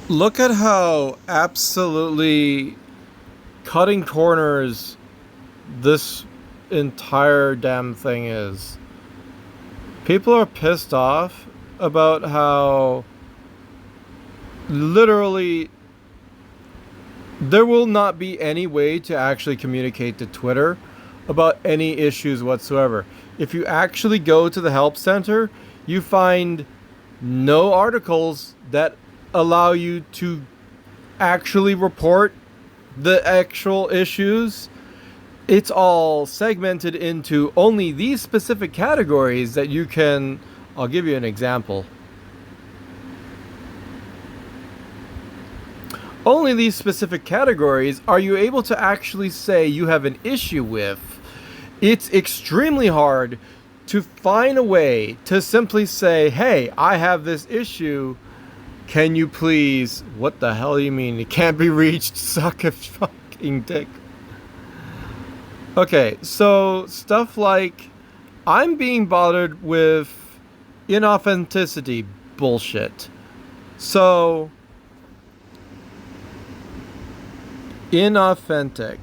Look at how absolutely cutting corners this entire damn thing is. People are pissed off about how literally there will not be any way to actually communicate to Twitter about any issues whatsoever. If you actually go to the help center, you find no articles that allow you to actually report the actual issues. It's all segmented into only these specific categories that you can. I'll give you an example. Only these specific categories are you able to actually say you have an issue with. It's extremely hard to find a way to simply say, hey, I have this issue. Can you please? What the hell do you mean? It can't be reached. Suck a fucking dick. Okay, so stuff like I'm being bothered with inauthenticity bullshit. So, inauthentic.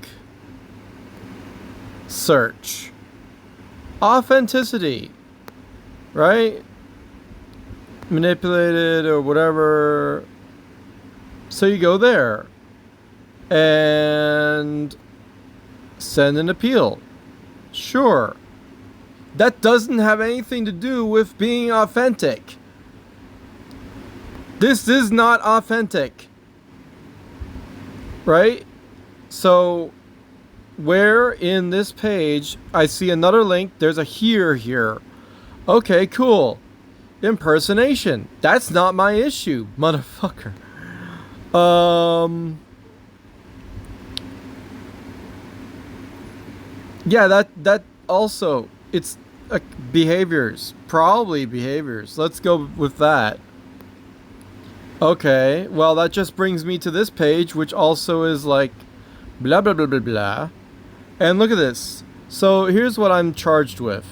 Search. Authenticity. Right? Manipulated or whatever. So you go there. And send an appeal. Sure. That doesn't have anything to do with being authentic. This is not authentic. Right? So, where in this page I see another link, there's a here. Okay, cool. Impersonation. That's not my issue, motherfucker. Yeah, that also, it's behaviors. Probably behaviors. Let's go with that. Okay, well, that just brings me to this page, which also is like blah, blah, blah, blah, blah. And look at this. So here's what I'm charged with.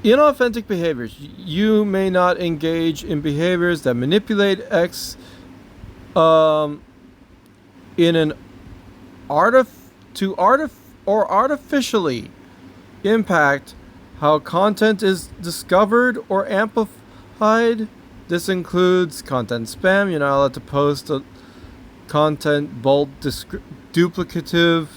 Inauthentic behaviors. You may not engage in behaviors that manipulate X in an artificially impact how content is discovered or amplified. This includes content spam. You're not allowed to post content bold, duplicative,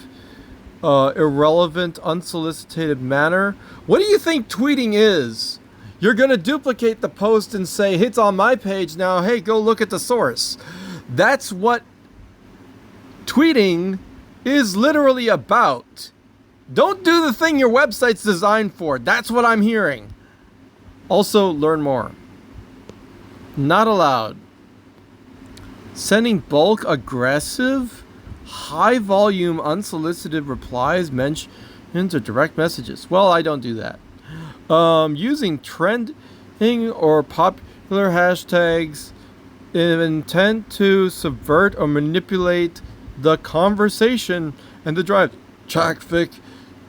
irrelevant, unsolicited manner. What do you think tweeting is? You're going to duplicate the post and say, it's on my page now. Hey, go look at the source. That's what tweeting is literally about. Don't do the thing your website's designed for. That's what I'm hearing. Also, learn more. Not allowed. Sending bulk, aggressive, high volume, unsolicited replies mentioned to direct messages. Well, I don't do that. Using trending or popular hashtags in intent to subvert or manipulate the conversation and to drive traffic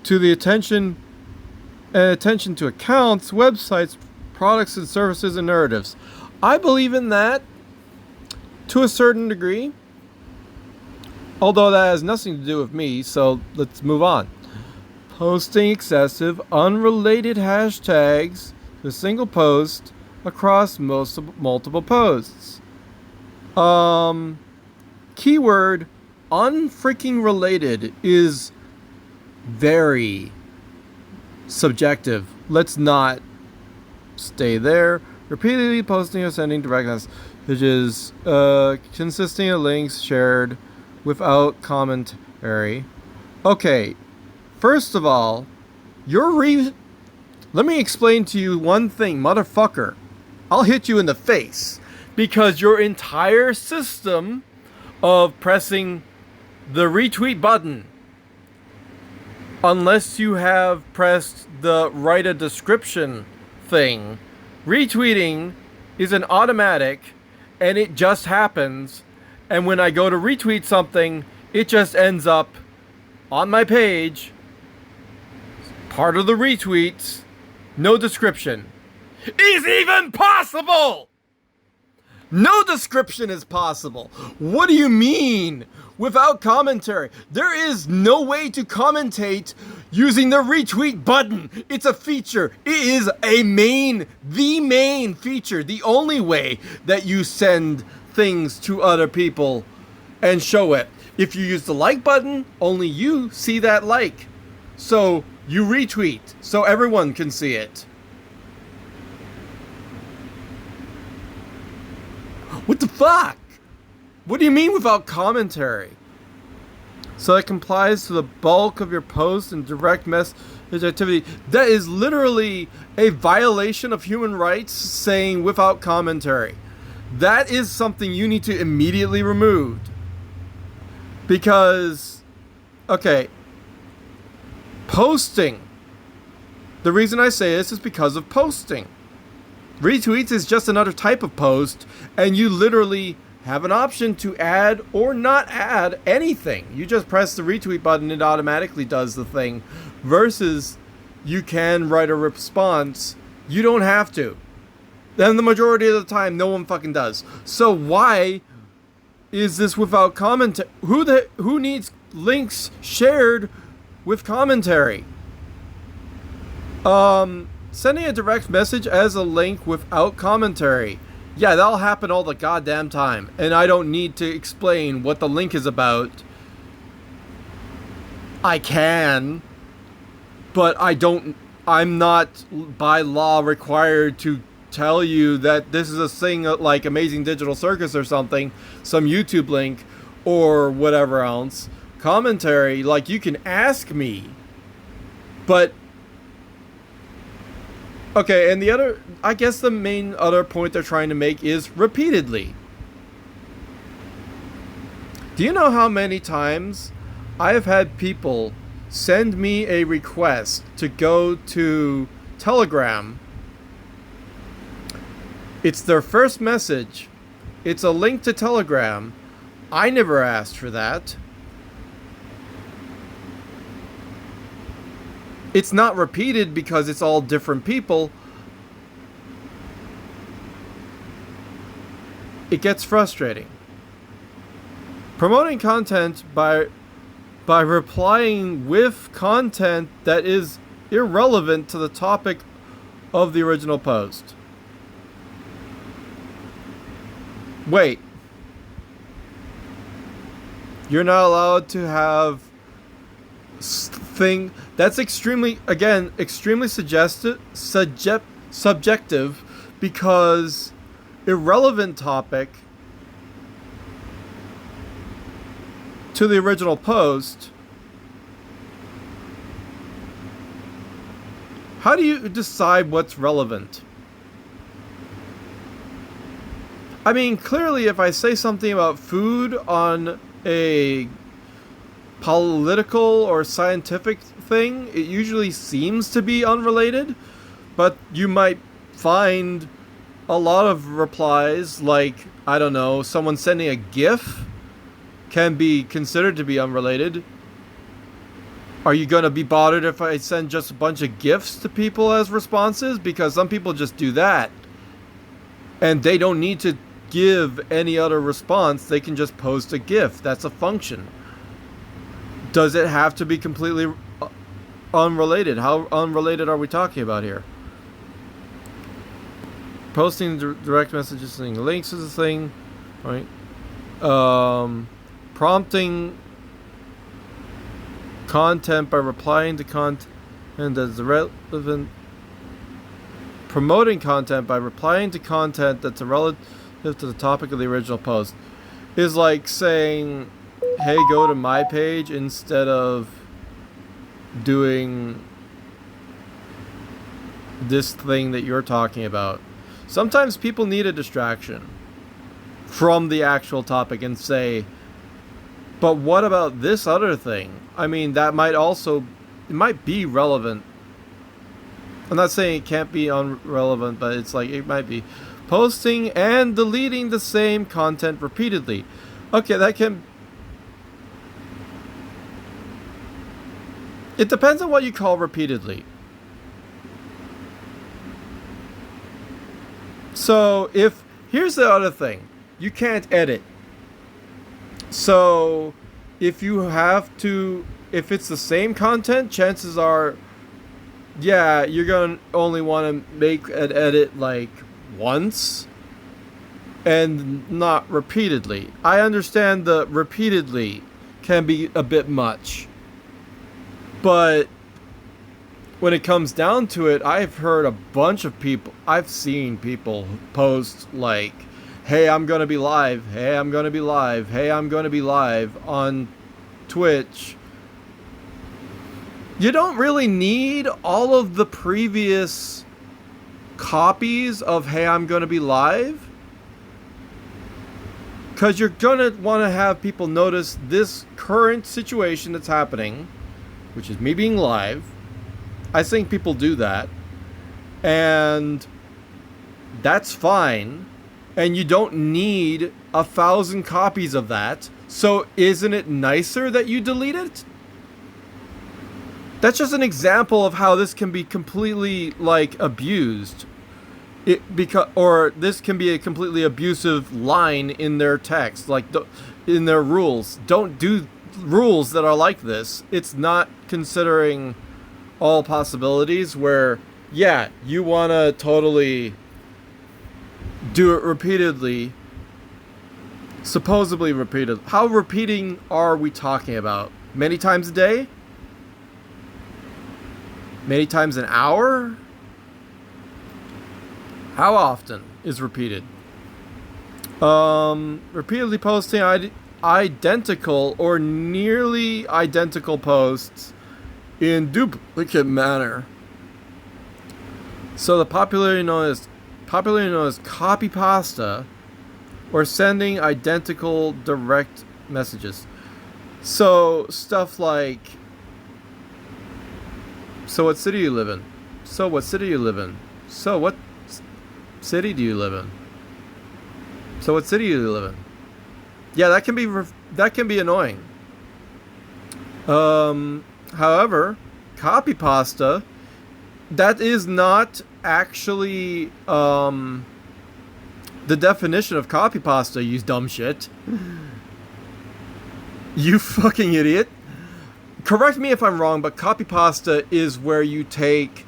to the attention to accounts, websites, products and services, and narratives. I believe in that to a certain degree, although that has nothing to do with me, so let's move on. Posting excessive, unrelated hashtags to a single post across multiple posts. Keyword unfreaking related is very subjective. Let's not stay there. Repeatedly posting or sending direct messages consisting of links shared without commentary. Okay, first of all, let me explain to you one thing, motherfucker. I'll hit you in the face because your entire system of pressing the retweet button, unless you have pressed the write a description thing, retweeting is an automatic and it just happens. And when I go to retweet something, it just ends up on my page, part of the retweets, no description. Is even possible! No description is possible. What do you mean? Without commentary. There is no way to commentate using the retweet button. It's a feature. It is the main feature. The only way that you send things to other people and show it. If you use the like button, only you see that like. So you retweet so everyone can see it. What the fuck? What do you mean without commentary? So it complies to the bulk of your post and direct message activity. That is literally a violation of human rights, saying without commentary. That is something you need to immediately remove. Because, okay, posting. The reason I say this is because of posting. Retweets is just another type of post, and you literally have an option to add or not add anything. You just press the retweet button, it automatically does the thing. Versus you can write a response. You don't have to. Then the majority of the time, no one fucking does. So why is this without commentary? Who needs links shared with commentary? Sending a direct message as a link without commentary. Yeah, that'll happen all the goddamn time. And I don't need to explain what the link is about. I can. But I'm not by law required to tell you that this is a thing like Amazing Digital Circus or something. Some YouTube link or whatever else. Commentary, like you can ask me. But okay, and I guess the main other point they're trying to make is repeatedly. Do you know how many times I have had people send me a request to go to Telegram? It's their first message. It's a link to Telegram. I never asked for that. It's not repeated because it's all different people. It gets frustrating. Promoting content by replying with content that is irrelevant to the topic of the original post. Wait. You're not allowed to have thing that's extremely subjective, because irrelevant topic to the original post. How do you decide what's relevant? I mean, clearly if I say something about food on a political or scientific thing, it usually seems to be unrelated, but you might find a lot of replies like, I don't know, someone sending a GIF can be considered to be unrelated. Are you going to be bothered if I send just a bunch of GIFs to people as responses? Because some people just do that and they don't need to give any other response. They can just post a GIF. That's a function. Does it have to be completely unrelated? How unrelated are we talking about here? Posting direct messages, saying links is a thing, right? Prompting content by replying to content that's relevant. Promoting content by replying to content that's relative to the topic of the original post is like saying, hey, go to my page, instead of doing this thing that you're talking about. Sometimes people need a distraction from the actual topic and say, but what about this other thing? I mean, that might also, it might be relevant. I'm not saying it can't be irrelevant, but it's like, it might be. Posting and deleting the same content repeatedly. Okay, that can... It depends on what you call repeatedly. So if Here's the other thing. You can't edit. So if it's the same content, chances are, yeah, you're going to only want to make an edit like once and not repeatedly. I understand the repeatedly can be a bit much. But when it comes down to it, I've seen people post like, hey, I'm going to be live. Hey, I'm going to be live. Hey, I'm going to be live on Twitch. You don't really need all of the previous copies of, hey, I'm going to be live. Because you're going to want to have people notice this current situation that's happening, which is me being live. I think people do that. And that's fine. And you don't need 1,000 copies of that. So isn't it nicer that you delete it? That's just an example of how this can be completely like abused. Or this can be a completely abusive line in their text, like in their rules. Don't do rules that are like this. It's not considering all possibilities where, yeah, you want to totally do it repeatedly, supposedly repeated. How repeating are we talking about? Many times a day? Many times an hour? How often is repeated? Repeatedly posting identical or nearly identical posts in duplicate manner. So the popularly known as copy pasta, or sending identical direct messages. So stuff like, so what city do you live in? So what city do you live in? So what city do you live in? So what city do you live in? Yeah, that can be annoying. However, copy pasta, that is not actually the definition of copy pasta, you dumb shit. You fucking idiot. Correct me if I'm wrong, but copy pasta is where you take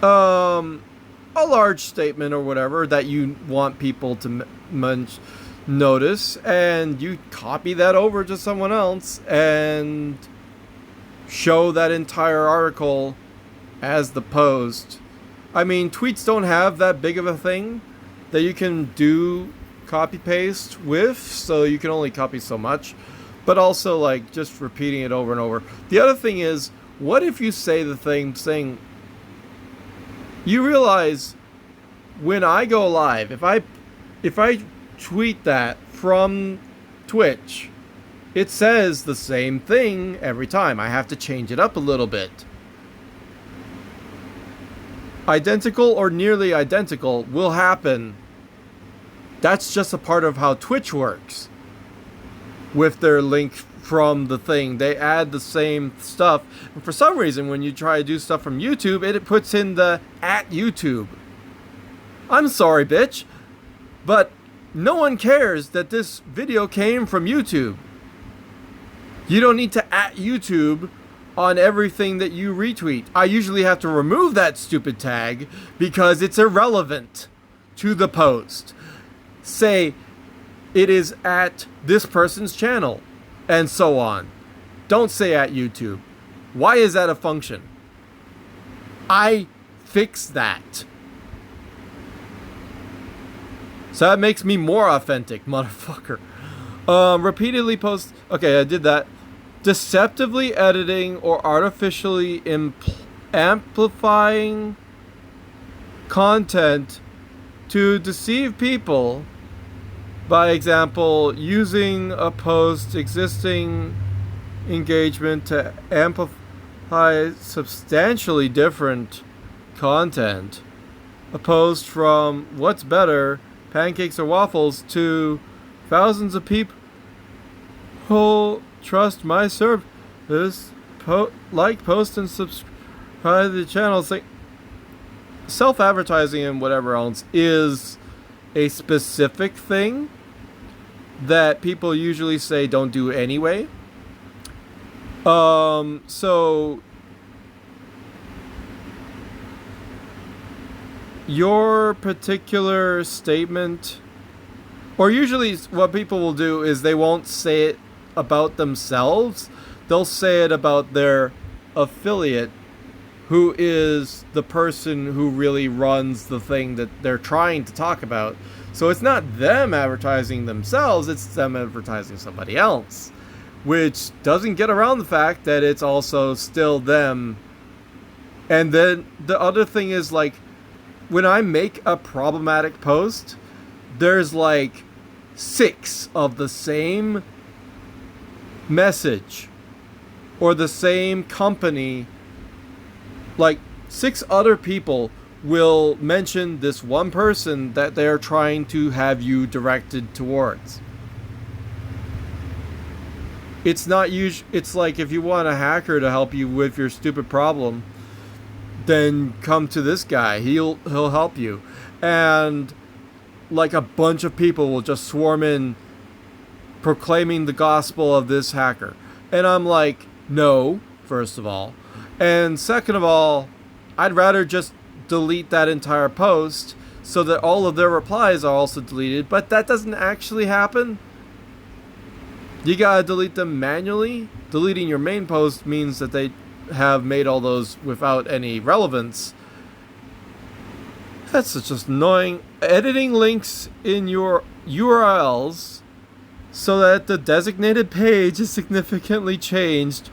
a large statement or whatever that you want people to notice, and you copy that over to someone else and show that entire article as the post. I mean, tweets don't have that big of a thing that you can do copy paste with, so you can only copy so much. But also, like, just repeating it over and over. The other thing is, what if you say the thing saying, you realize when I go live, if I tweet that from Twitch, it says the same thing every time. I have to change it up a little bit. Identical or nearly identical will happen. That's just a part of how Twitch works. With their link from the thing, they add the same stuff. And for some reason, when you try to do stuff from YouTube, it puts in the @YouTube. I'm sorry, bitch, but no one cares that this video came from YouTube. You don't need to @YouTube on everything that you retweet. I usually have to remove that stupid tag because it's irrelevant to the post. Say it is at this person's channel and so on. Don't say @YouTube. Why is that a function? I fixed that. So that makes me more authentic, motherfucker. Repeatedly post. Okay, I did that. Deceptively editing or artificially amplifying content to deceive people. By example, using a post's existing engagement to amplify substantially different content. A post from what's better, pancakes or waffles, to thousands of people who trust my service, like, post, and subscribe to the channel. It's like, self-advertising and whatever else is a specific thing that people usually say don't do anyway. So your particular statement, or usually what people will do is they won't say it about themselves. They'll say it about their affiliate, who is the person who really runs the thing that they're trying to talk about. So it's not them advertising themselves, it's them advertising somebody else, which doesn't get around the fact that it's also still them. And then the other thing is, like, when I make a problematic post, there's like 6 of the same message or the same company. Like 6 other people will mention this one person that they're trying to have you directed towards. It's not it's like, if you want a hacker to help you with your stupid problem, then come to this guy. He'll help you. And like a bunch of people will just swarm in proclaiming the gospel of this hacker. And I'm like, no, first of all. And second of all, I'd rather just delete that entire post so that all of their replies are also deleted. But that doesn't actually happen. You gotta delete them manually. Deleting your main post means that they have made all those without any relevance. That's just annoying. Editing links in your URLs so that the designated page is significantly changed,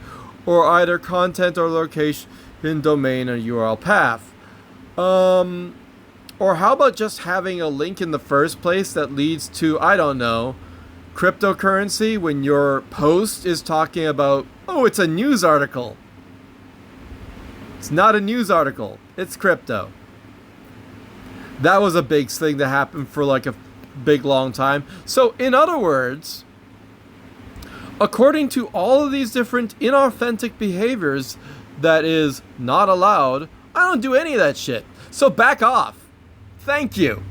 or either content or location, domain, or URL path. Or how about just having a link in the first place that leads to, I don't know, cryptocurrency, when your post is talking about, oh, it's a news article. It's not a news article. It's crypto. That was a big thing that happened for like a big long time. So in other words, according to all of these different inauthentic behaviors that is not allowed, I don't do any of that shit. So back off. Thank you.